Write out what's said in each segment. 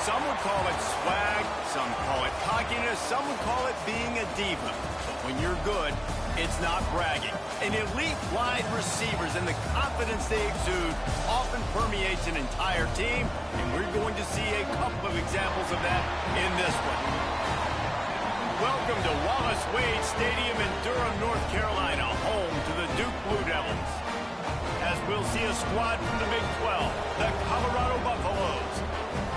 Some would call it swag, some call it cockiness, some would call it being a diva. But when you're good, it's not bragging. An elite wide receivers and the confidence they exude often permeates an entire team, and we're going to see a couple of examples of that in this one. Welcome to Wallace Wade Stadium in Durham, North Carolina, home to the Duke Blue Devils. As we'll see a squad from the Big 12, the Colorado Buffaloes,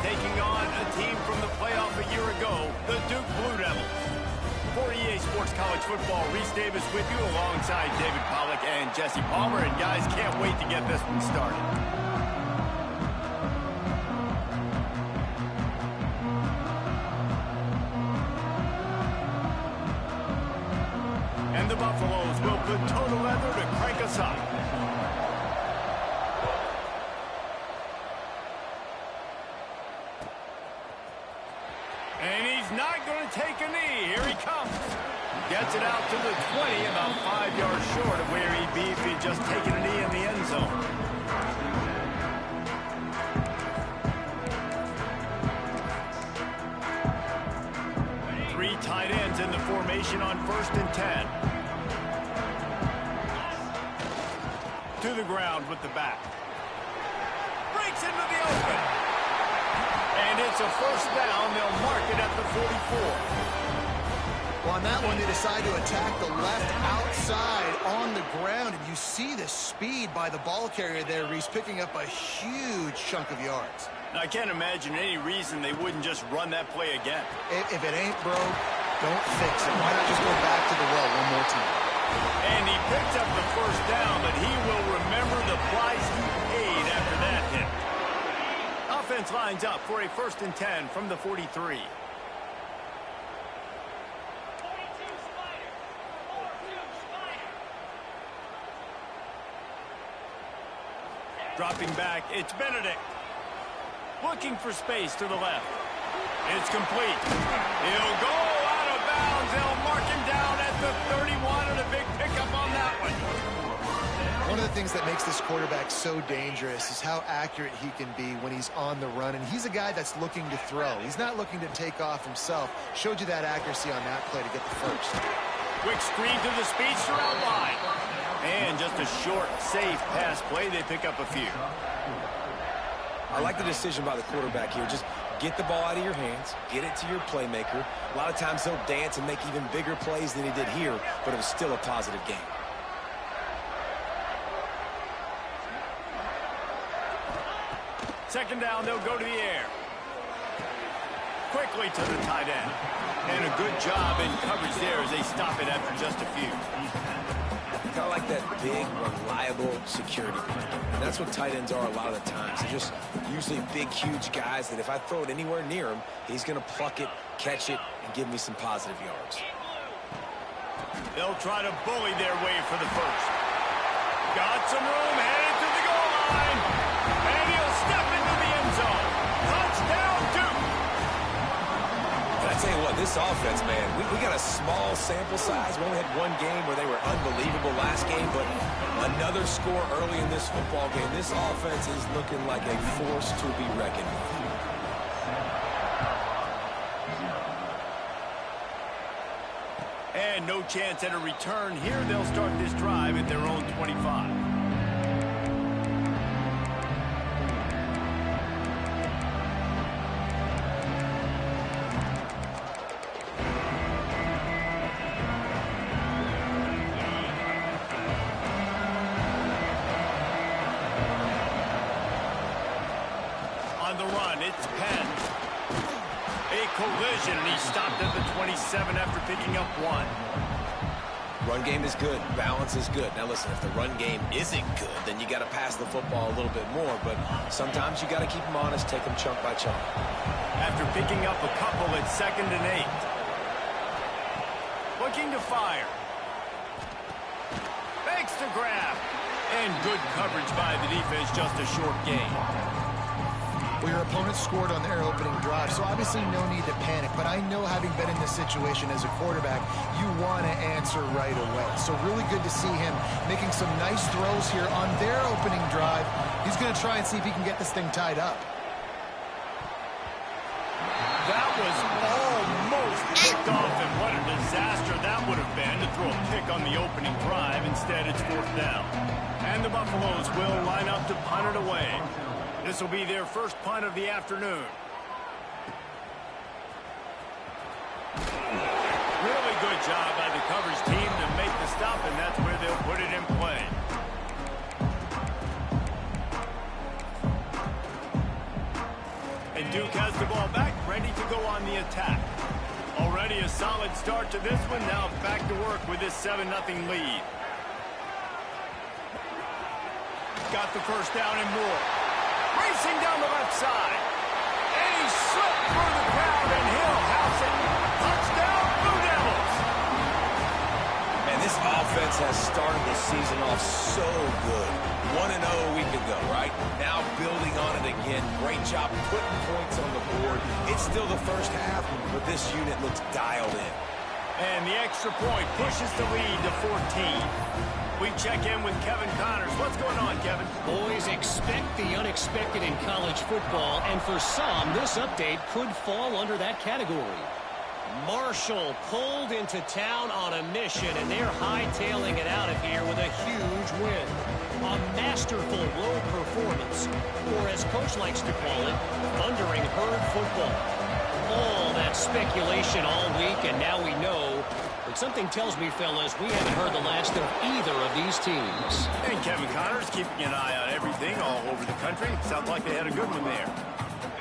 taking on a team from the playoff a year ago, the Duke Blue Devils. For EA Sports College Football, Reese Davis with you alongside David Pollack and Jesse Palmer. And guys, can't wait to get this one started. And the Buffaloes will put total leather to crank us up. And he's not going to take a knee. Here he comes. Gets it out to the 20, about 5 yards short of where he'd be if he'd just taken a knee in the end zone. Three tight ends in the formation on 1st and 10. To the ground with the back. Breaks into the open. And it's a first down. They'll mark it at the 44. Well, on that one, they decide to attack the left outside on the ground. And you see the speed by the ball carrier there, Reese, picking up a huge chunk of yards. Now, I can't imagine any reason they wouldn't just run that play again. If it ain't broke, don't fix it. Why not just go back to the well one more time? And he picks up the first down, but he will remember the price he paid after that hit. Offense lines up for a 1st and 10 from the 43. Dropping back, it's Benedict. Looking for space to the left. It's complete. He'll go out of bounds. They'll mark him down at the 31, and a big pickup on that one. One of the things that makes this quarterback so dangerous is how accurate he can be when he's on the run. And he's a guy that's looking to throw. He's not looking to take off himself. Showed you that accuracy on that play to get the first. Quick screen to the speedster out wide. And just a short, safe pass play. They pick up a few. I like the decision by the quarterback here. Just get the ball out of your hands, get it to your playmaker. A lot of times he'll dance and make even bigger plays than he did here, but it was still a positive game. Second down, they'll go to the air. Quickly to the tight end. And a good job in coverage there as they stop it after just a few. Kind of like that big, reliable security blanket. And that's what tight ends are a lot of the times. They're just usually big, huge guys that if I throw it anywhere near him, he's going to pluck it, catch it, and give me some positive yards. They'll try to bully their way for the first. Got some room, headed to the goal line. And he'll step into the end zone. Touchdown, Duke. And I tell you what, this offense, man, we got a small sample size. We only had one game where they were unbelievable last game, but another score early in this football game. This offense is looking like a force to be reckoned with. And no chance at a return here. They'll start this drive at their own 25. On the run, it's Penn. A collision, and he stopped at the 27 after picking up one. Run game is good. Balance is good. Now, listen, if the run game isn't good, then you got to pass the football a little bit more. But sometimes you got to keep them honest, take them chunk by chunk. After picking up a couple at 2nd and 8. Looking to fire. Makes the grab. And good coverage by the defense, just a short gain. Well, your opponent scored on their opening drive, so obviously no need to panic. But I know, having been in this situation as a quarterback, you want to answer right away. So really good to see him making some nice throws here on their opening drive. He's going to try and see if he can get this thing tied up. That was almost picked off, and what a disaster that would have been to throw a pick on the opening drive. Instead, it's 4th down. And the Buffaloes will line up to punt it away. This will be their first punt of the afternoon. Really good job by the coverage team to make the stop, and that's where they'll put it in play. And Duke has the ball back, ready to go on the attack. Already a solid start to this one. Now back to work with this 7-0 lead. Got the first down and more. Racing down the left side. And he slipped through the crowd, and he'll house it. Touchdown, Blue Devils. And this offense has started the season off so good. 1-0 a week ago, right? Now building on it again. Great job putting points on the board. It's still the first half, but this unit looks dialed in. And the extra point pushes the lead to 14. We check in with Kevin Connors. What's going on, Kevin? Boys, expect the unexpected in college football, and for some, this update could fall under that category. Marshall pulled into town on a mission, and they're hightailing it out of here with a huge win. A masterful road performance, or as Coach likes to call it, thundering herd football. All that speculation all week, and now we know. But something tells me, fellas, we haven't heard the last of either of these teams. And Kevin Connors keeping an eye on everything all over the country. Sounds like they had a good one there.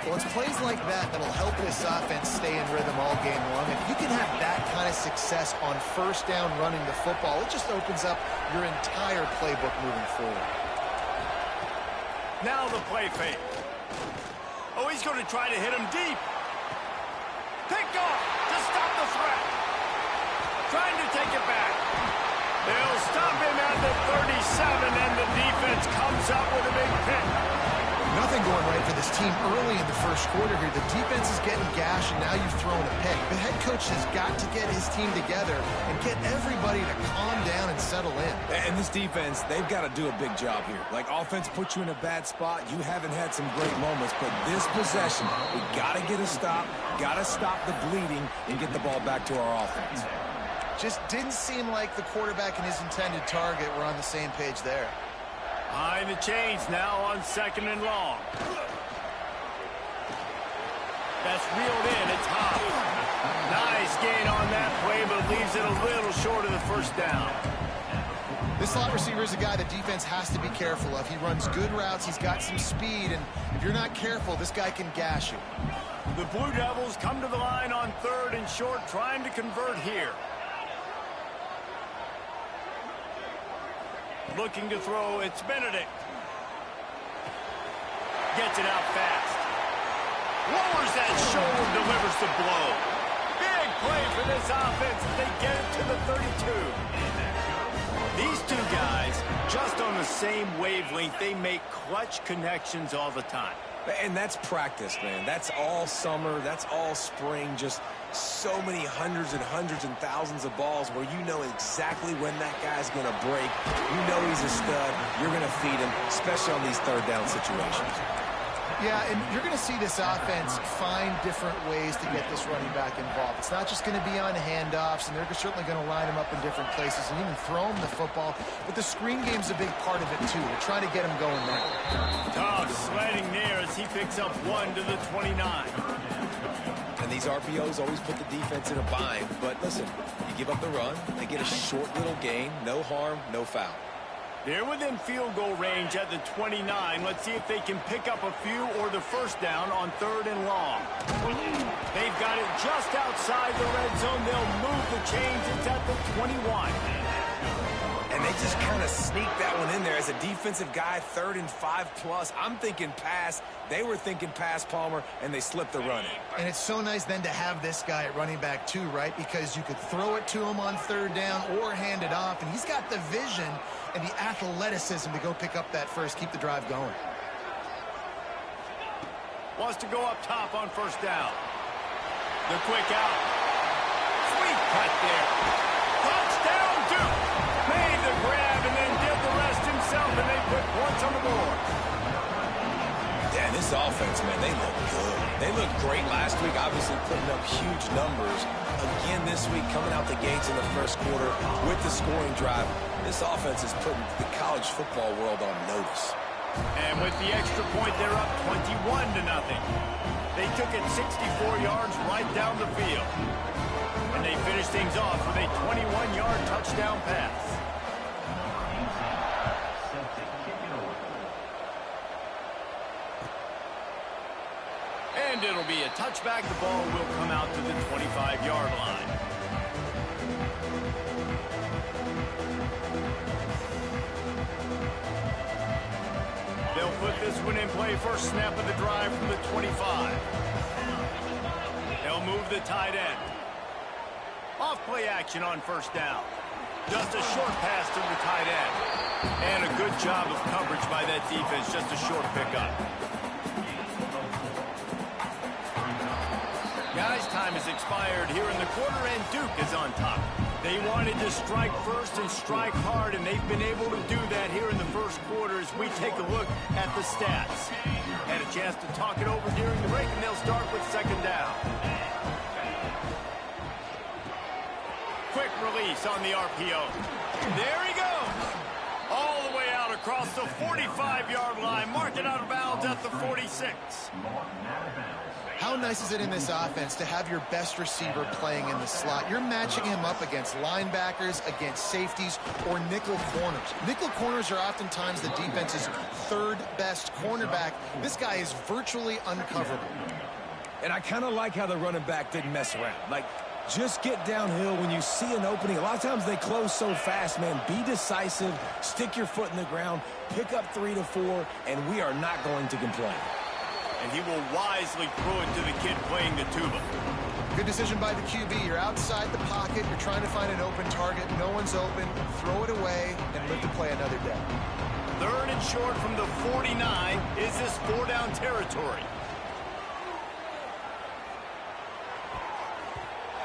Well, it's plays like that that'll help this offense stay in rhythm all game long. If you can have that kind of success on first down running the football, it just opens up your entire playbook moving forward. Now the play fake. Oh, he's going to try to hit him deep. Picked off to stop the threat. Trying to take it back. They'll stop him at the 37, and the defense comes up with a big pick. Nothing going right for this team early in the first quarter here. The defense is getting gashed, and now you've thrown a pick. The head coach has got to get his team together and get everybody to calm down and settle in. And this defense, they've got to do a big job here. Like, offense puts you in a bad spot. You haven't had some great moments, but this possession, we got to get a stop, got to stop the bleeding, and get the ball back to our offense. Just didn't seem like the quarterback and his intended target were on the same page there. Behind the chains now on 2nd and long. That's reeled in. It's hot. Nice gain on that play, but leaves it a little short of the first down. This slot receiver is a guy the defense has to be careful of. He runs good routes. He's got some speed, and if you're not careful, this guy can gash you. The Blue Devils come to the line on 3rd and short, trying to convert here. Looking to throw, it's Benedict. Gets it out fast. Lowers that shoulder, delivers the blow. Big play for this offense as they get it to the 32. These two guys, just on the same wavelength, they make clutch connections all the time. And that's practice, man. That's all summer. That's all spring. Just so many hundreds and thousands of balls where you know exactly when that guy's going to break. You know he's a stud. You're going to feed him, especially on these 3rd down situations. Yeah, and you're going to see this offense find different ways to get this running back involved. It's not just going to be on handoffs, and they're certainly going to line him up in different places and even throw him the football. But the screen game's a big part of it, too. They're trying to get him going now. Tough sledding there as he picks up 1 to the 29. And these RPOs always put the defense in a bind. But listen, you give up the run, they get a short little gain, no harm, no foul. They're within field goal range at the 29. Let's see if they can pick up a few or the first down on 3rd and long. They've got it just outside the red zone. They'll move the chains. It's at the 21. And they just kind of sneak that one in there. As a defensive guy, 3rd and 5+. I'm thinking pass. They were thinking pass, Palmer, and they slipped the run in. And it's so nice then to have this guy at running back too, right? Because you could throw it to him on 3rd down or hand it off, and he's got the vision and the athleticism to go pick up that first, keep the drive going. Wants to go up top on 1st down. The quick out. Sweet cut there. Touchdown, Duke. Made the grab and then did the rest himself, and they put points on the board. Yeah, and This offense, man, they look good. They looked great last week, obviously putting up huge numbers. Again this week, coming out the gates in the first quarter with the scoring drive. This offense is putting the college football world on notice. And with the extra point, they're up 21-0. They took it 64 yards right down the field. And they finished things off with a 21-yard touchdown pass. And it'll be a touchback. The ball will come out to the 25-yard line. They'll put this one in play. First snap of the drive from the 25. They'll move the tight end. Off play action on first down. Just a short pass to the tight end. And a good job of coverage by that defense. Just a short pickup. Guys, time has expired here in the quarter, and Duke is on top. They wanted to strike first and strike hard, and they've been able to do that here in the first quarter as we take a look at the stats. Had a chance to talk it over during the break, and they'll start with second down. Quick release on the RPO. There he goes. All the way out across the 45-yard line. Mark it out of bounds at the 46. How nice is it in this offense to have your best receiver playing in the slot? You're matching him up against linebackers, against safeties, or nickel corners. Nickel corners are oftentimes the defense's third best cornerback. This guy is virtually uncoverable. And I kind of like how the running back didn't mess around. Like, just get downhill when you see an opening. A lot of times they close so fast, man. Be decisive, stick your foot in the ground, pick up 3 to 4, and we are not going to complain. And he will wisely throw it to the kid playing the tuba. Good decision by the QB. You're outside the pocket. You're trying to find an open target. No one's open. Throw it away and live to play another day. Third and short from the 49. Is this 4-down territory?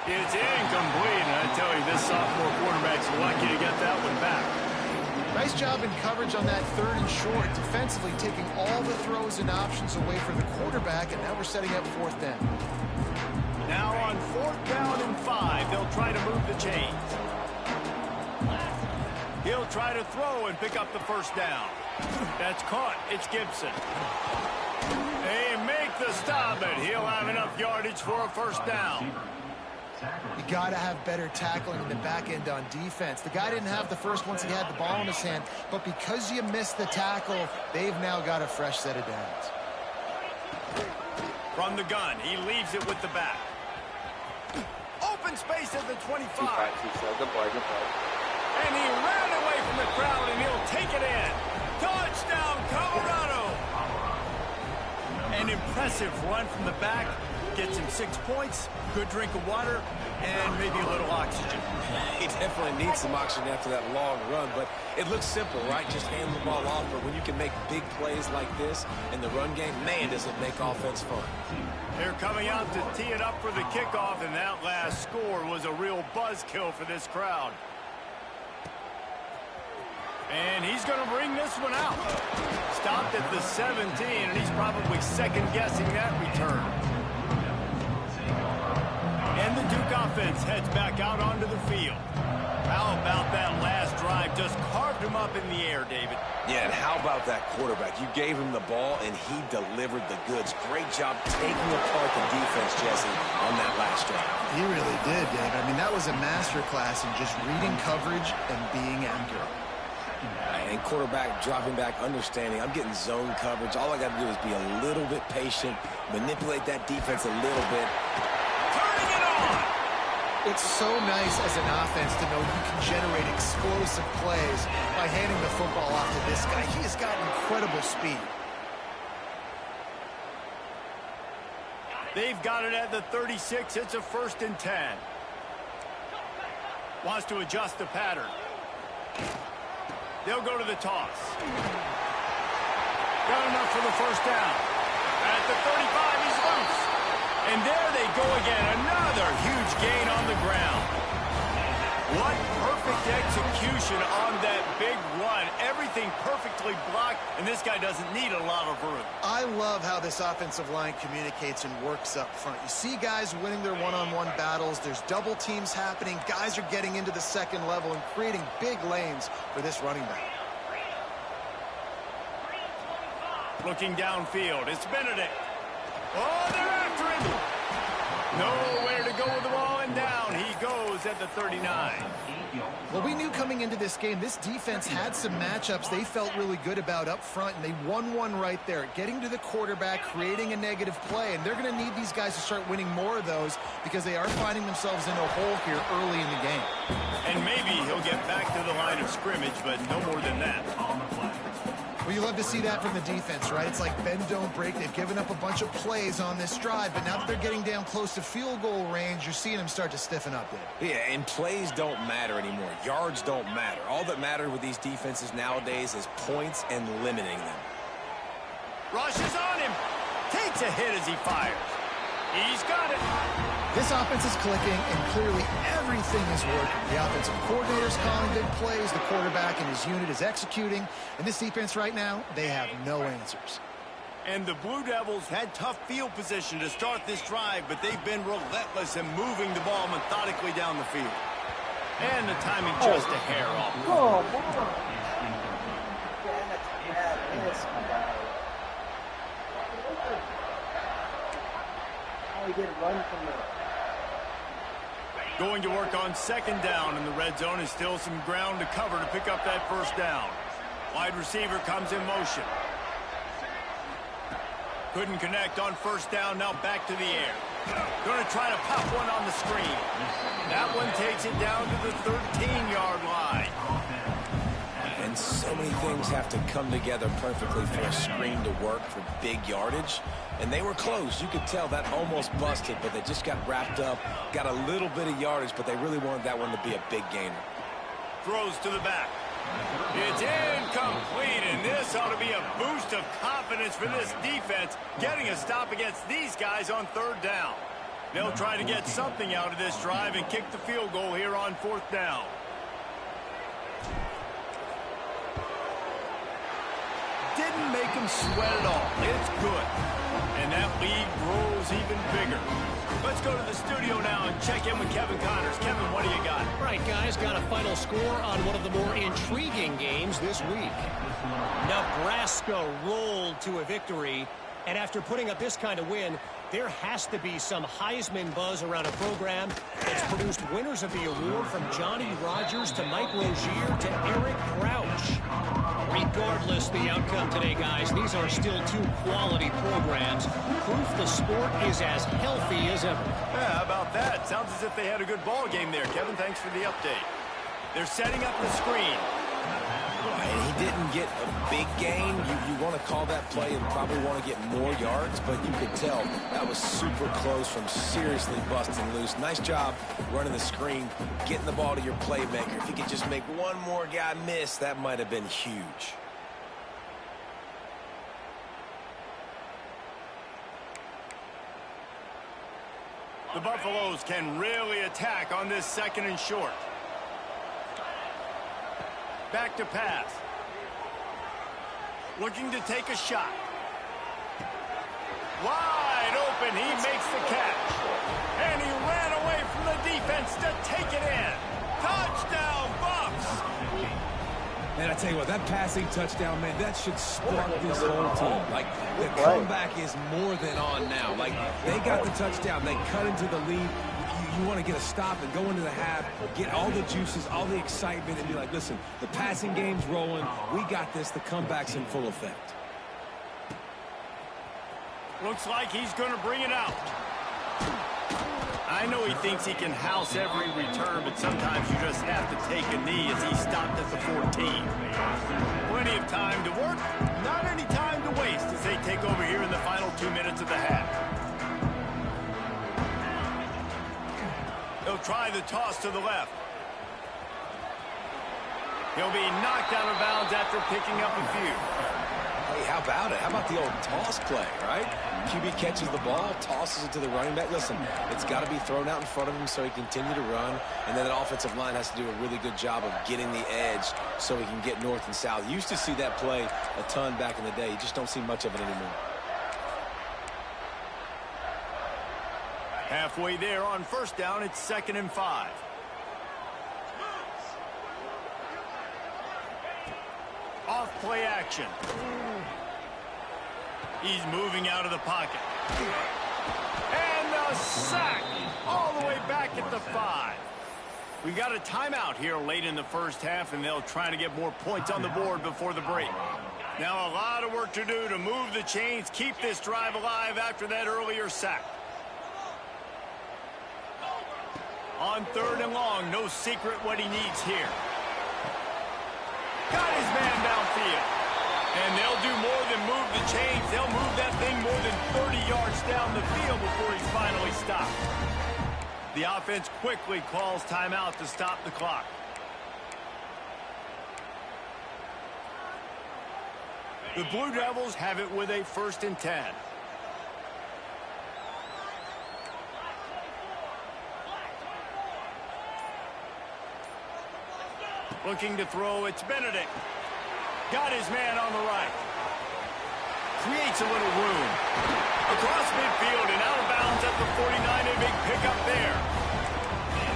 It's incomplete. And I tell you, this sophomore quarterback's lucky to get that one back. Nice job in coverage on that third and short, defensively taking all the throws and options away from the quarterback, and now we're setting up fourth down. Now on 4th down and 5, they'll try to move the chains. He'll try to throw and pick up the first down. That's caught. It's Gibson. They make the stop, and he'll have enough yardage for a first down. You got to have better tackling in the back end on defense. The guy didn't have the first once he had the ball in his hand, but because you missed the tackle, they've now got a fresh set of downs. From the gun, he leaves it with the back. Open space at the 25. Good play. And he ran away from the crowd, and he'll take it in. Touchdown, Colorado! An impressive run from the back. Gets him 6 points, good drink of water, and maybe a little oxygen. He definitely needs some oxygen after that long run, but it looks simple, right? Just hand the ball off, but when you can make big plays like this in the run game, man, does it make offense fun. They're coming out to tee it up for the kickoff, and that last score was a real buzzkill for this crowd. And he's going to bring this one out. Stopped at the 17, and he's probably second-guessing that return. And the Duke offense heads back out onto the field. How about that last drive? Just carved him up in the air, David. Yeah, and how about that quarterback? You gave him the ball, and he delivered the goods. Great job taking apart the defense, Jesse, on that last drive. He really did, Dave. I mean, that was a masterclass in just reading coverage and being accurate. And quarterback dropping back, understanding. I'm getting zone coverage. All I got to do is be a little bit patient, manipulate that defense a little bit. Turning it on! It's so nice as an offense to know you can generate explosive plays by handing the football off to this guy. He has got incredible speed. They've got it at the 36. It's a 1st and 10. Wants to adjust the pattern. They'll go to the toss. Got enough for the first down. At the 35, he's loose. And there they go again. Another huge gain on the ground. What perfect Perfect execution on that big run. Everything perfectly blocked, and this guy doesn't need a lot of room. I love how this offensive line communicates and works up front. You see guys winning their one-on-one battles. There's double teams happening. Guys are getting into the second level and creating big lanes for this running back. Looking downfield, it's Benedict. Oh, they're after him. Nowhere to go with the ball, and down he goes at the 39. Well, we knew coming into this game, this defense had some matchups they felt really good about up front, and they won one right there, getting to the quarterback, creating a negative play, and they're going to need these guys to start winning more of those because they are finding themselves in a hole here early in the game. And maybe he'll get back to the line of scrimmage, but no more than that. Well, you love to see that from the defense, right? It's like bend, don't break. They've given up a bunch of plays on this drive, but now that they're getting down close to field goal range, you're seeing them start to stiffen up there. Yeah, and plays don't matter anymore. Yards don't matter. All that matters with these defenses nowadays is points and limiting them. Rushes on him. Takes a hit as he fires. He's got it. This offense is clicking, and clearly everything is working. The offensive coordinator's calling big plays. The quarterback and his unit is executing. And this defense right now, they have no answers. And the Blue Devils had tough field position to start this drive, but they've been relentless in moving the ball methodically down the field. And the timing just a hair off. Oh, boy. We get a run from the... Going to work on second down in the red zone is still some ground to cover to pick up that first down. Wide receiver comes in motion. Couldn't connect on first down, now back to the air. Going to try to pop one on the screen. That one takes it down to the 13-yard line. And so many things have to come together perfectly for a screen to work for big yardage. And they were close. You could tell that almost busted, but they just got wrapped up, got a little bit of yardage, but they really wanted that one to be a big gainer. Throws to the back. It's incomplete, and this ought to be a boost of confidence for this defense, getting a stop against these guys on third down. They'll try to get something out of this drive and kick the field goal here on fourth down. Didn't make him sweat at all. It's good. And that lead grows even bigger. Let's go to the studio now and check in with Kevin Connors. Kevin, what do you got? All right, guys, got a final score on one of the more intriguing games this week. Nebraska rolled to a victory, and after putting up this kind of win, there has to be some Heisman buzz around a program that's produced winners of the award from Johnny Rodgers to Mike Rozier to Eric Crouch. Regardless the outcome today, guys, these are still two quality programs. Proof the sport is as healthy as ever. Yeah, how about that? Sounds as if they had a good ball game there. Kevin, thanks for the update. They're setting up the screen. And he didn't get a big gain. You want to call that play and probably want to get more yards, but you could tell that was super close from seriously busting loose. Nice job running the screen, getting the ball to your playmaker. If you could just make one more guy miss, that might have been huge. The Buffaloes can really attack on this second and short. Back to pass. Looking to take a shot. Wide open. He makes the catch. And he ran away from the defense to take it in. Touchdown, Buffs. Man, I tell you what, that passing touchdown, man, that should spark this whole team. Like, the comeback is more than on now. Like, they got the touchdown. They cut into the lead. You want to get a stop and go into the half, get all the juices, all the excitement, and be like, listen, the passing game's rolling. We got this. The comeback's in full effect. Looks like he's going to bring it out. I know he thinks he can house every return, but sometimes you just have to take a knee as he stopped at the 14. Plenty of time to work, not any time to waste as they take over here in the final 2 minutes of the half. He'll try the toss to the left. He'll be knocked out of bounds after picking up a few. Hey, how about it? How about the old toss play, right? QB catches the ball, tosses it to the running back. Listen, it's got to be thrown out in front of him so he can continue to run, and then the offensive line has to do a really good job of getting the edge so he can get north and south. You used to see that play a ton back in the day. You just don't see much of it anymore. Halfway there on first down, it's 2nd and 5. Off play action. He's moving out of the pocket. And a sack all the way back at the 5. We got a timeout here late in the first half, and they'll try to get more points on the board before the break. Now a lot of work to do to move the chains, keep this drive alive after that earlier sack. On 3rd and long, no secret what he needs here. Got his man downfield. And they'll do more than move the chains. They'll move that thing more than 30 yards down the field before he's finally stopped. The offense quickly calls timeout to stop the clock. The Blue Devils have it with a 1st and 10. Looking to throw, it's Benedict. Got his man on the right. Creates a little room. Across midfield and out of bounds at the 49. A big pickup there.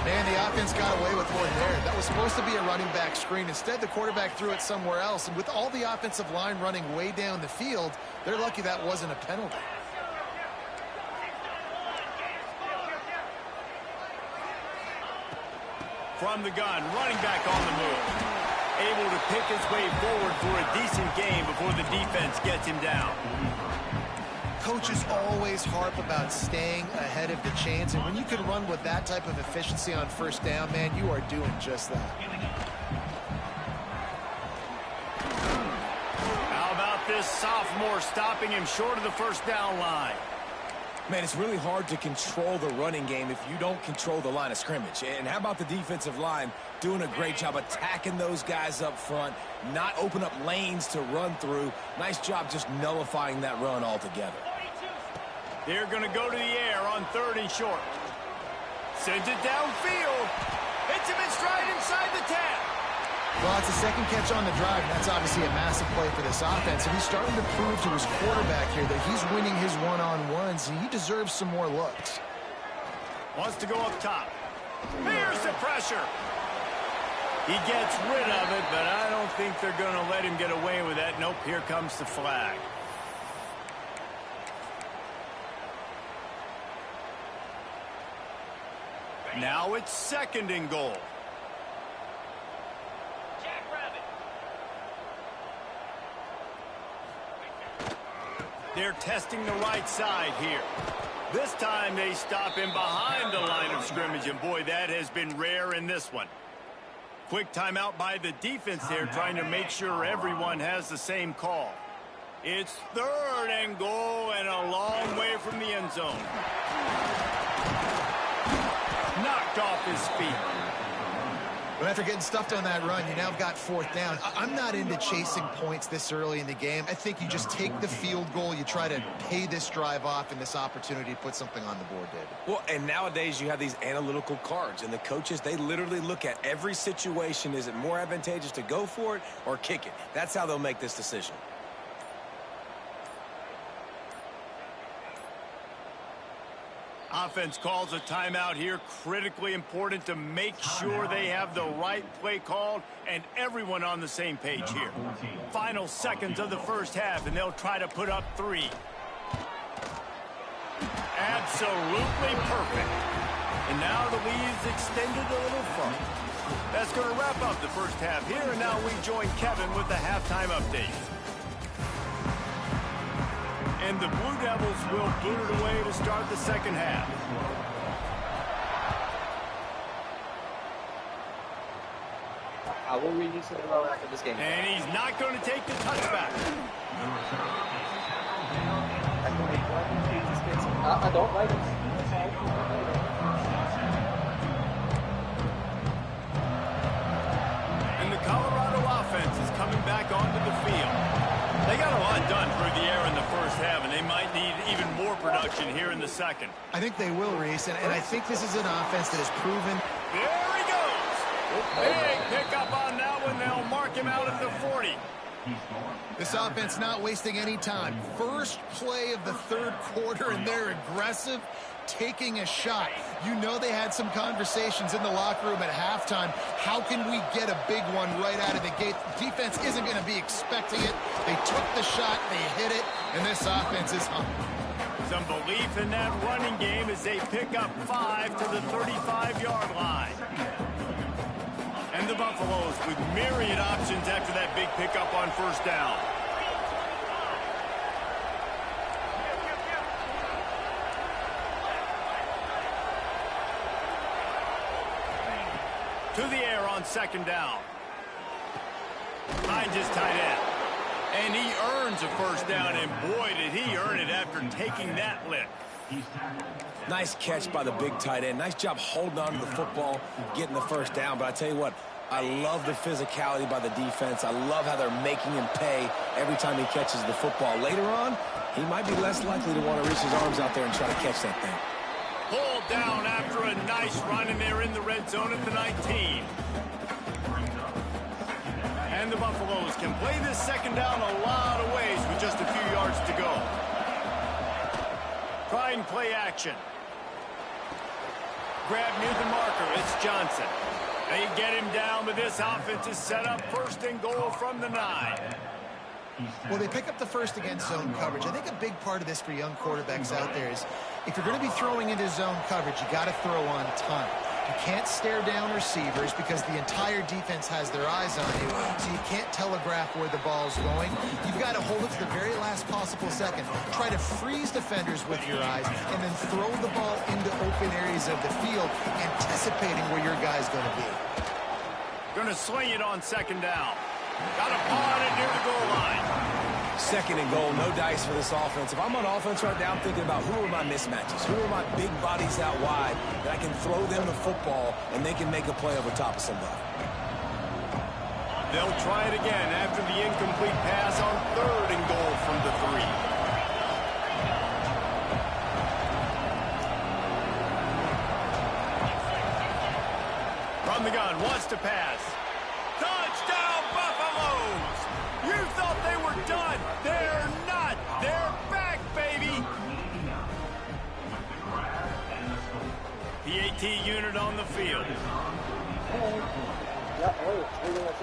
Man, the offense got away with one there. That was supposed to be a running back screen. Instead, the quarterback threw it somewhere else. And with all the offensive line running way down the field, they're lucky that wasn't a penalty. From the gun, running back on the move. Able to pick his way forward for a decent game before the defense gets him down. Coaches always harp about staying ahead of the chains, and when you can run with that type of efficiency on first down, man, you are doing just that. How about this sophomore stopping him short of the first down line? Man, it's really hard to control the running game if you don't control the line of scrimmage. And how about the defensive line doing a great job attacking those guys up front, not open up lanes to run through. Nice job just nullifying that run altogether. They're going to go to the air on 3rd and short. Sends it downfield. Hits him in stride inside the 10. Well, it's a second catch on the drive, and that's obviously a massive play for this offense. And he's starting to prove to his quarterback here that he's winning his one-on-ones, and he deserves some more looks. Wants to go up top. Here's the pressure. He gets rid of it, but I don't think they're going to let him get away with that. Nope, here comes the flag. Now it's 2nd and goal. They're testing the right side here. This time they stop him behind the line of scrimmage, and boy, that has been rare in this one. Quick timeout by the defense there, trying to make sure everyone has the same call. It's 3rd and goal and a long way from the end zone. Knocked off his feet. But after getting stuffed on that run, you now have got 4th down. I'm not into chasing points this early in the game. I think you just take the field goal. You try to pay this drive off, and this opportunity to put something on the board did. Well, and nowadays you have these analytical cards, and the coaches, they literally look at every situation. Is it more advantageous to go for it or kick it? That's how they'll make this decision. Offense calls a timeout here. Critically important to make sure they have the right play called and everyone on the same page here. Final seconds of the first half, and they'll try to put up 3. Absolutely perfect. And now the lead's extended a little further. That's going to wrap up the first half here, and now we join Kevin with the halftime update. And the Blue Devils will boot it away to start the second half. I will read you something about after this game. And he's not going to take the touchback. I don't like it. And the Colorado offense is coming back onto the field. They got a lot second. I think they will, Reese, and I think this is an offense that has proven. There he goes. Big pickup on that one. They'll mark him out at the 40. This offense not wasting any time. First play of the third quarter, and they're aggressive, taking a shot. You know they had some conversations in the locker room at halftime. How can we get a big one right out of the gate? The defense isn't going to be expecting it. They took the shot, they hit it, and this offense is hung. Some belief in that running game as they pick up 5 to the 35-yard line. And the Buffaloes with myriad options after that big pickup on first down. To the air on second down. Finds his tight end. And he earns a first down, and boy, did he earn it after taking that lick. Nice catch by the big tight end. Nice job holding on to the football, getting the first down. But I tell you what, I love the physicality by the defense. I love how they're making him pay every time he catches the football. Later on, he might be less likely to want to reach his arms out there and try to catch that thing. Pulled down after a nice run, and they're in the red zone at the 19. And the Buffaloes can play this second down a lot of ways with just a few yards to go. Prime play action. Grab near the marker. It's Johnson. They get him down, but this offense is set up first and goal from the 9. Well, they pick up the first against zone coverage. I think a big part of this for young quarterbacks out there is if you're going to be throwing into zone coverage, you got to throw on time. You can't stare down receivers because the entire defense has their eyes on you, so you can't telegraph where the ball's going. You've got to hold it to the very last possible second. Try to freeze defenders with your eyes and then throw the ball into open areas of the field, anticipating where your guy's going to be. Going to sling it on second down. Got a paw on it near the goal line. Second and goal, no dice for this offense. If I'm on offense right now, I'm thinking about who are my mismatches, who are my big bodies out wide that I can throw them the football and they can make a play over top of somebody. They'll try it again after the incomplete pass on third and goal from the 3. From the gun, wants to pass. Touchdown, Buffaloes! You thought they were done. They're not. They're back, baby. The AT unit on the field.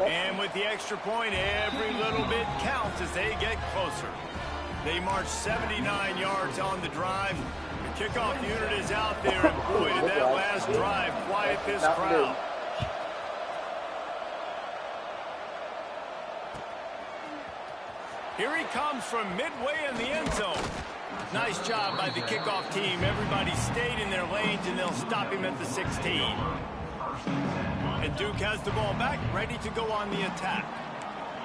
And with the extra point, every little bit counts as they get closer. They march 79 yards on the drive. The kickoff unit is out there, and boy, did that last drive quiet this crowd. Here he comes from midway in the end zone. Nice job by the kickoff team. Everybody stayed in their lanes, and they'll stop him at the 16. And Duke has the ball back, ready to go on the attack.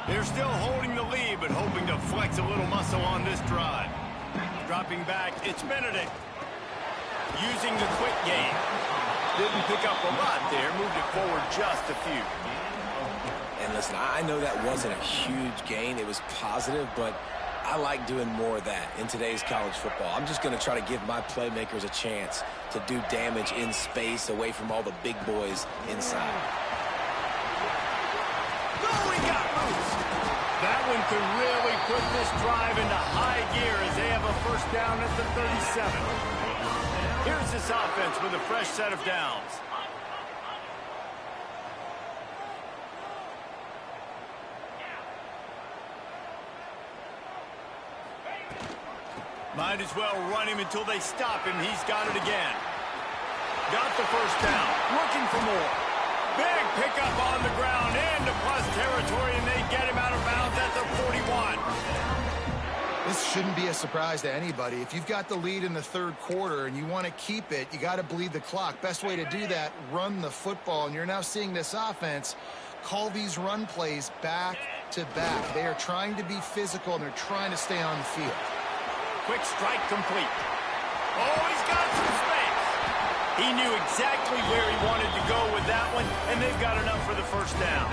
They're still holding the lead, but hoping to flex a little muscle on this drive. Dropping back, it's Benedict. Using the quick game. Didn't pick up a lot there, moved it forward just a few. And listen, I know that wasn't a huge gain. It was positive, but I like doing more of that in today's college football. I'm just going to try to give my playmakers a chance to do damage in space away from all the big boys inside. Oh, he got loose. That one could really put this drive into high gear as they have a first down at the 37. Here's this offense with a fresh set of downs. Might as well run him until they stop him. He's got it again. Got the first down. Looking for more. Big pickup on the ground into plus territory, and they get him out of bounds at the 41. This shouldn't be a surprise to anybody. If you've got the lead in the third quarter and you want to keep it, you got to bleed the clock. Best way to do that, run the football. And you're now seeing this offense call these run plays back to back. They are trying to be physical, and they're trying to stay on the field. Quick strike complete. Oh, he's got some space. He knew exactly where he wanted to go with that one, and they've got enough for the first down.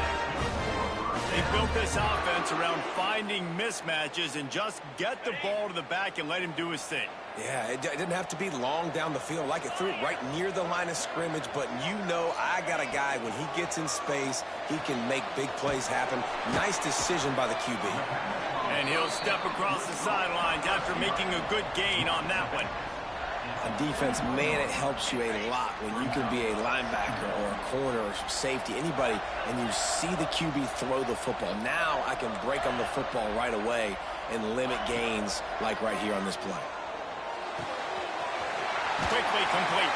They built this offense around finding mismatches and just get the ball to the back and let him do his thing. Yeah, it didn't have to be long down the field. Like it threw it right near the line of scrimmage, but you know I got a guy, when he gets in space, he can make big plays happen. Nice decision by the QB. And he'll step across the sidelines after making a good gain on that one. On defense, man, it helps you a lot when you can be a linebacker or a corner or safety, anybody, and you see the QB throw the football. Now I can break on the football right away and limit gains like right here on this play. Quickly complete.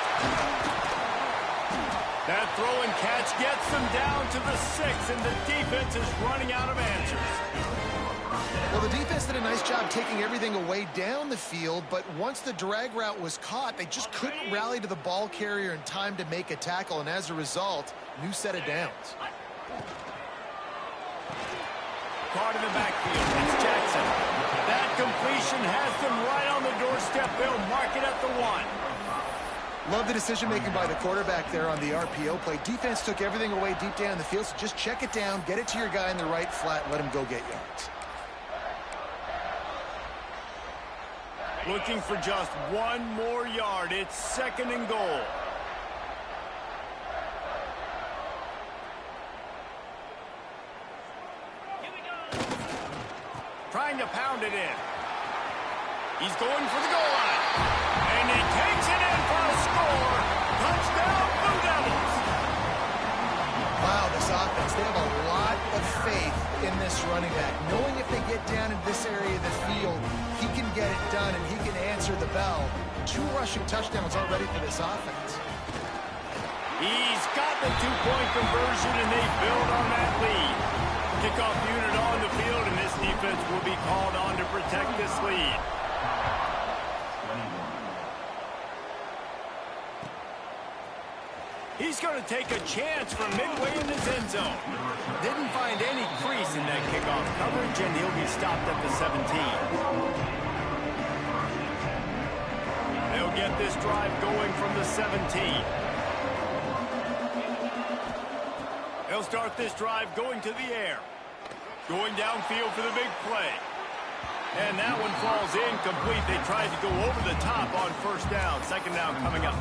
That throw and catch gets them down to the 6, and the defense is running out of answers. Well, the defense did a nice job taking everything away down the field, but once the drag route was caught, they just couldn't rally to the ball carrier in time to make a tackle, and as a result, new set of downs. Caught in the backfield. It's Jackson. That completion has them right on the doorstep. They'll mark it at the 1. Love the decision-making by the quarterback there on the RPO play. Defense took everything away deep down the field, so just check it down, get it to your guy in the right flat, and let him go get yards. Looking for just 1 more yard. It's 2nd and goal. Trying to pound it in. He's going for the goal line. And he takes it in for a score. Touchdown, Blue Devils. Wow, this offense, they have a lot of faith in this running back. Knowing if they get down in this area of the field, he can get it done and he can answer the bell. 2 rushing touchdowns already for this offense. He's got the 2-point conversion, and they build on that lead. Kickoff unit on the field, and this defense will be called on to protect this lead. He's going to take a chance from midway in his end zone. Didn't find any crease in that kickoff coverage, and he'll be stopped at the 17. They'll get this drive going from the 17. They'll start this drive going to the air. Going downfield for the big play. And that one falls incomplete. They tried to go over the top on 1st down. 2nd down coming up.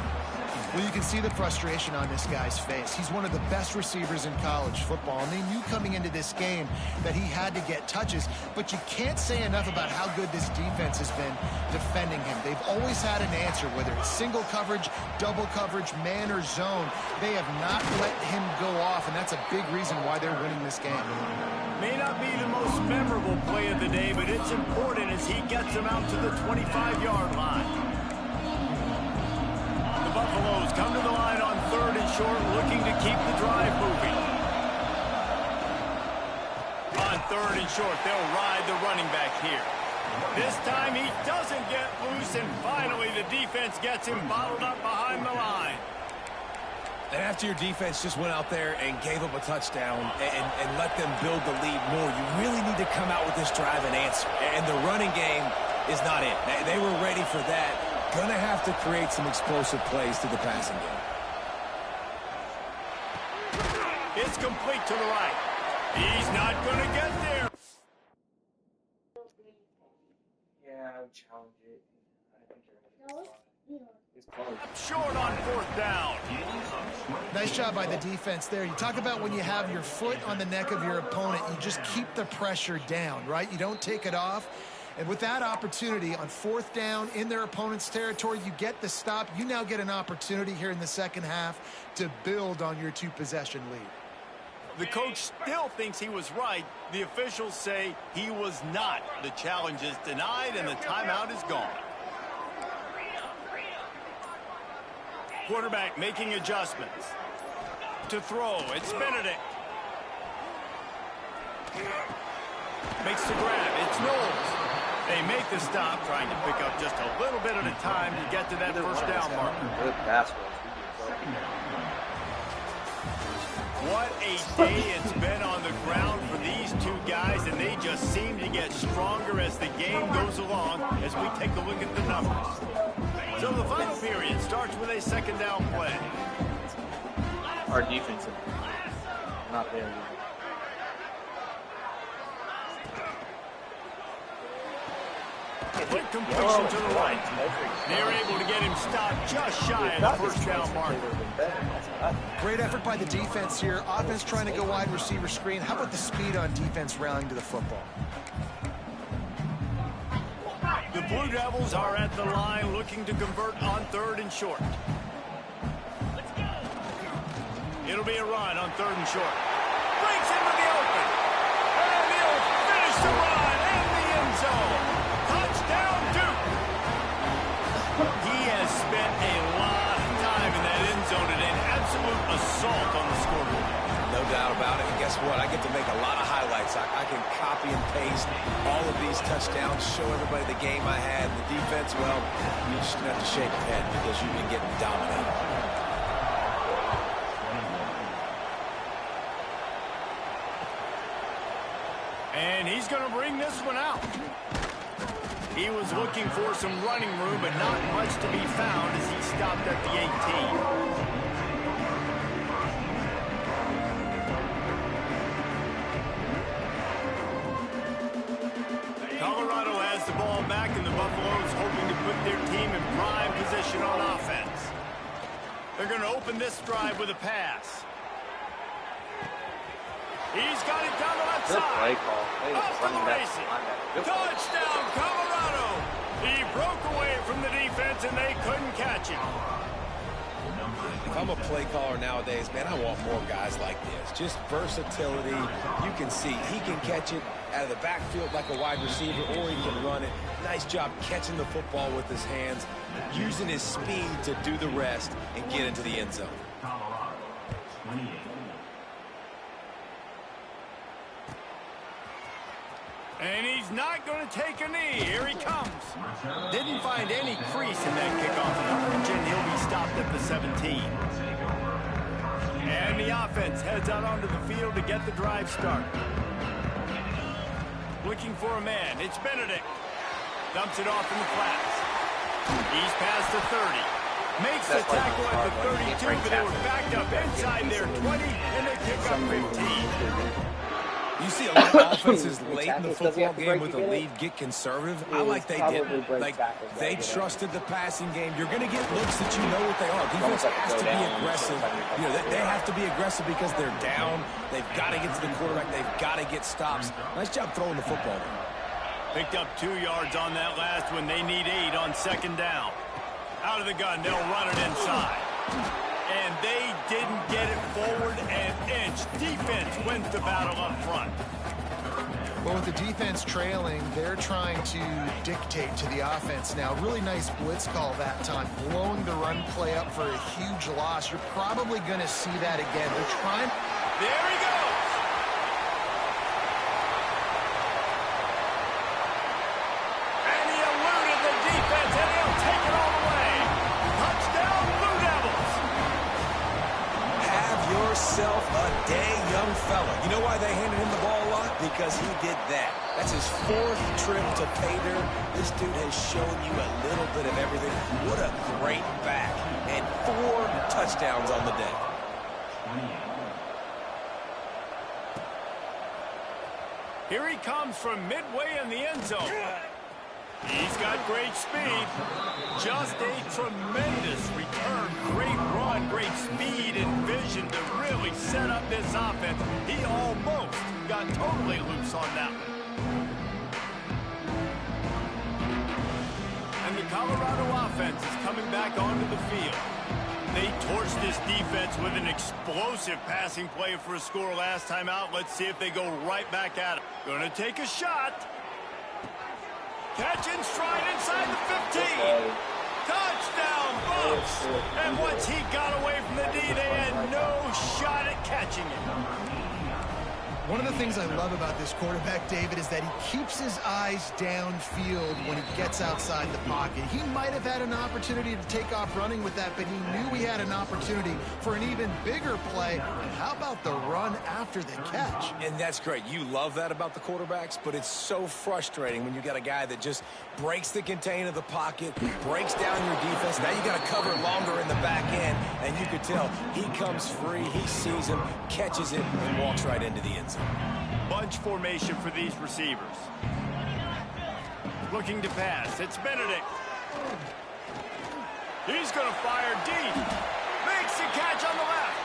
Well, you can see the frustration on this guy's face. He's one of the best receivers in college football, and they knew coming into this game that he had to get touches, but you can't say enough about how good this defense has been defending him. They've always had an answer, whether it's single coverage, double coverage, man or zone. They have not let him go off, and that's a big reason why they're winning this game. May not be the most memorable play of the day, but it's important as he gets them out to the 25-yard line. Buffaloes come to the line on 3rd and short, looking to keep the drive moving. On 3rd and short, they'll ride the running back here. This time he doesn't get loose, and finally the defense gets him bottled up behind the line. And after your defense just went out there and gave up a touchdown and let them build the lead more, you really need to come out with this drive and answer. And the running game is not it. They were ready for that. Going to have to create some explosive plays to the passing game. It's complete to the right. He's not going to get there. Yeah, I would challenge it. I think you're going to it's close. Short on 4th down. Nice job by the defense there. You talk about when you have your foot on the neck of your opponent, you just keep the pressure down, right? You don't take it off. And with that opportunity on 4th down in their opponent's territory, you get the stop. You now get an opportunity here in the 2nd half to build on your 2-possession lead. The coach still thinks he was right. The officials say he was not. The challenge is denied, and the timeout is gone. Quarterback making adjustments. To throw, it's Benedict. Makes the grab, it's Knowles. They make the stop, trying to pick up just a little bit at a time to get to that 1st down marker. Good pass. What a day it's been on the ground for these 2 guys, and they just seem to get stronger as the game goes along as we take a look at the numbers. So the final period starts with a 2nd down play. Our defense is not there yet. Quick completion to the right. They're able to get him stopped just shy of the first down mark. Great effort by the defense here. Offense trying to go wide receiver screen. How about the speed on defense rallying to the football? The Blue Devils are at the line looking to convert on 3rd and short. It'll be a run on 3rd and short. Breaks into the open. And he'll finish the run in the end zone. Touchdown, Duke. He has spent a lot of time in that end zone and an absolute assault on the scoreboard. No doubt about it. And guess what? I get to make a lot of highlights. I can copy and paste all of these touchdowns, show everybody the game I had. The defense, well, you just have to shake your head because you've been getting dominated. And he's going to bring this one out. He was looking for some running room, but not much to be found as he stopped at the 18. Colorado has the ball back, and the Buffaloes hoping to put their team in prime position on offense. They're going to open this drive with a pass. He's got it down the left side. Off to the races. Touchdown, Colorado. He broke away from the defense, and they couldn't catch him. If I'm a play caller nowadays, man, I want more guys like this. Just versatility. You can see he can catch it out of the backfield like a wide receiver, or he can run it. Nice job catching the football with his hands, using his speed to do the rest and get into the end zone. And he's not going to take a knee. Here he comes. Didn't find any crease in that kickoff coverage, and he'll be stopped at the 17. And the offense heads out onto the field to get the drive started. Looking for a man. It's Benedict. Dumps it off in the flats. He's past the 30. Makes the tackle at the 32, but they were backed up inside their 20, and they pick up 15. You see a lot of offenses late in the football game with a lead get conservative. I like they did. Like, they trusted the passing game. You're going to get looks that you know what they are. Defense has to be aggressive. You know, they have to be aggressive because they're down. They've got to get to the quarterback. They've got to get stops. Nice job throwing the football there. Picked up 2 yards on that last one. They need 8 on 2nd down. Out of the gun, they'll run it inside. And they didn't get it forward an inch. Defense wins the battle up front. Well, with the defense trailing, they're trying to dictate to the offense now. Really nice blitz call that time, blowing the run play up for a huge loss. You're probably going to see that again. They're trying. There he goes. And he eluded the defense, and he'll take it all the way. Touchdown, Blue Devils. Have yourself a day, young fella. You know why they handed him the ball a lot? Because he did that. That's his 4th trip to pay dirt. This dude has shown you a little bit of everything. What a great back. And 4 touchdowns on the day. Here he comes from midway in the end zone. He's got great speed. Just a tremendous return. Great run, great speed and vision to really set up this offense. He almost got totally loose on that one. And the Colorado offense is coming back onto the field. They torched this defense with an explosive passing play for a score last time out. Let's see if they go right back at it. Gonna take a shot. Catch and stride inside the 15. Touchdown, Bucks. And once he got away from the D, they had no shot at catching it. One of the things I love about this quarterback, David, is that he keeps his eyes downfield when he gets outside the pocket. He might have had an opportunity to take off running with that, but he knew he had an opportunity for an even bigger play. How about the run after the catch? And that's great. You love that about the quarterbacks, but it's so frustrating when you got a guy that just breaks the contain of the pocket, breaks down your defense. Now you got to cover longer in the back end, and you could tell he comes free, he sees him, catches it, and walks right into the end zone. Bunch formation for these receivers. Looking to pass. It's Benedict. He's going to fire deep. Makes the catch on the left.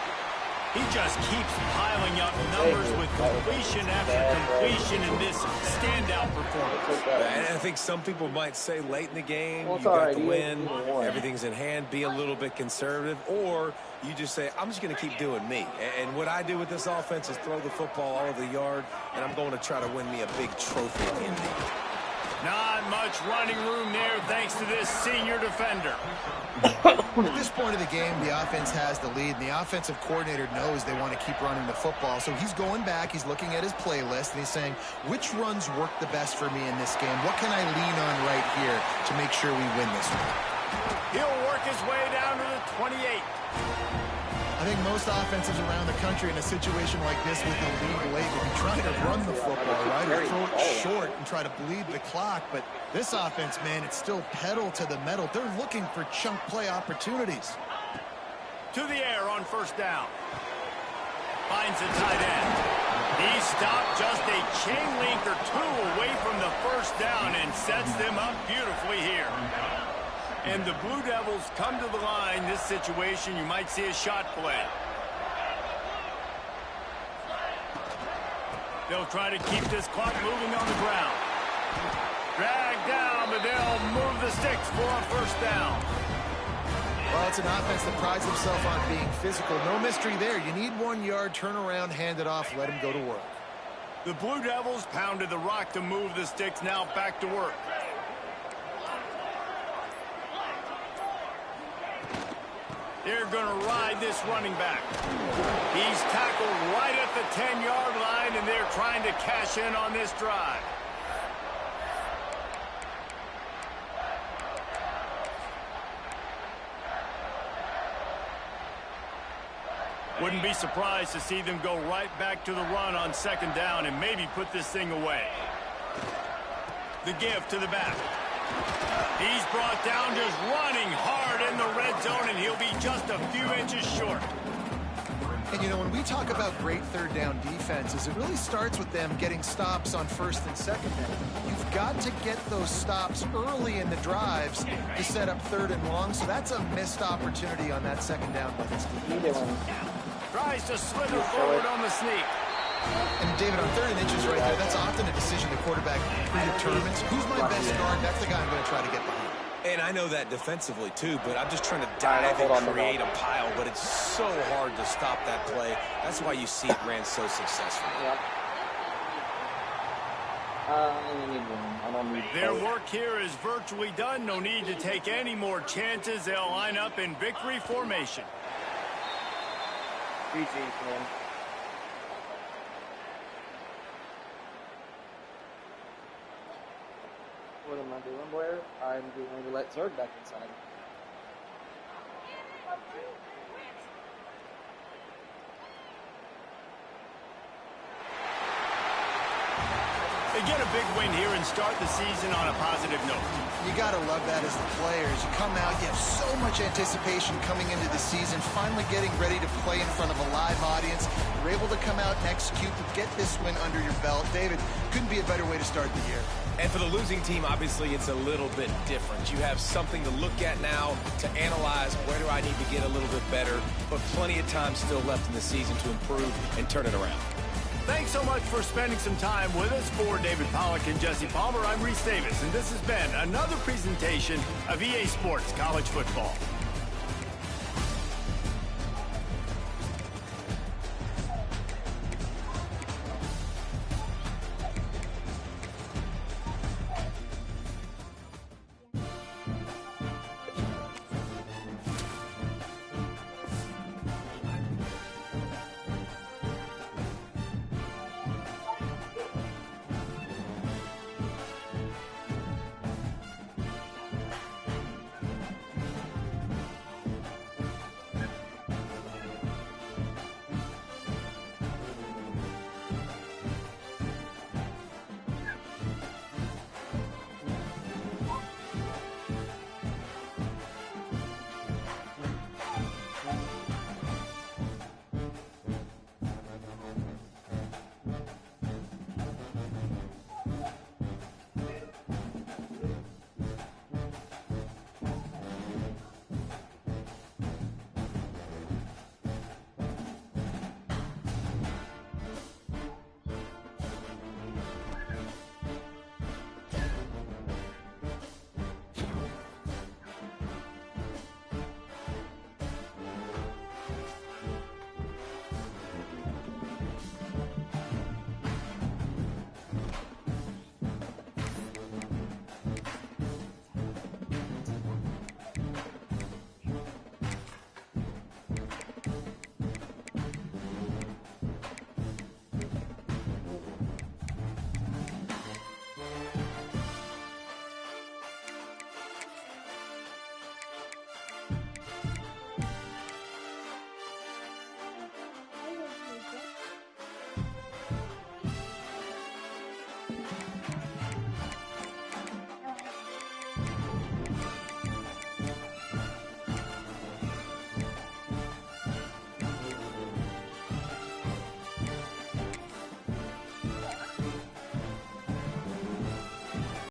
He just keeps piling up numbers with completion after completion in this standout performance. And I think some people might say late in the game, you got the win, everything's in hand, be a little bit conservative, or you just say, I'm just going to keep doing me. And what I do with this offense is throw the football all over the yard, and I'm going to try to win me a big trophy at the end of the year. Not much running room there thanks to this senior defender. At this point of the game, the offense has the lead, and the offensive coordinator knows they want to keep running the football. So he's going back, he's looking at his playlist, and he's saying, which runs work the best for me in this game? What can I lean on right here to make sure we win this one? He'll work his way down to the 28. I think most offenses around the country in a situation like this with the lead late will be trying to run the football, right? Or throw it short and try to bleed the clock. But this offense, man, it's still pedal to the metal. They're looking for chunk play opportunities. To the air on first down. Finds a tight end. He stopped just a chain link or two away from the first down and sets them up beautifully here. And the Blue Devils come to the line. This situation, you might see a shot play. They'll try to keep this clock moving on the ground. Drag down, but they'll move the sticks for a first down. Well, it's an offense that prides itself on being physical. No mystery there. You need 1 yard, turn around, hand it off, let him go to work. The Blue Devils pounded the rock to move the sticks, now back to work. They're going to ride this running back. He's tackled right at the 10-yard line, and they're trying to cash in on this drive. Wouldn't be surprised to see them go right back to the run on second down and maybe put this thing away. The give to the back. He's brought down just running hard in the red zone, and he'll be just a few inches short. And, you know, when we talk about great third down defenses, it really starts with them getting stops on first and second down. You've got to get those stops early in the drives to set up third and long, so that's a missed opportunity on that second down by this team. Tries to slither forward on the sneak. And, David, on 3rd and inches right there, that's often a decision the quarterback predetermines. Who's my best guard? That's the guy I'm going to try to get behind. And I know that defensively, too, but I'm just trying to dive and create a pile, but it's so hard to stop that play. That's why you see it ran so successfully. Yep. I don't need Their work here is virtually done. No need to take any more chances. They'll line up in victory formation. GG's, man. What am I doing, Blair? I'm going to let Zerg back inside. They get a big win here and start the season on a positive note. You got to love that as the players. You come out, you have so much anticipation coming into the season, finally getting ready to play in front of a live audience. You're able to come out and execute and get this win under your belt. David, couldn't be a better way to start the year. And for the losing team, obviously, it's a little bit different. You have something to look at now to analyze where do I need to get a little bit better, but plenty of time still left in the season to improve and turn it around. Thanks so much for spending some time with us. For David Pollack and Jesse Palmer, I'm Reese Davis, and this has been another presentation of EA Sports College Football.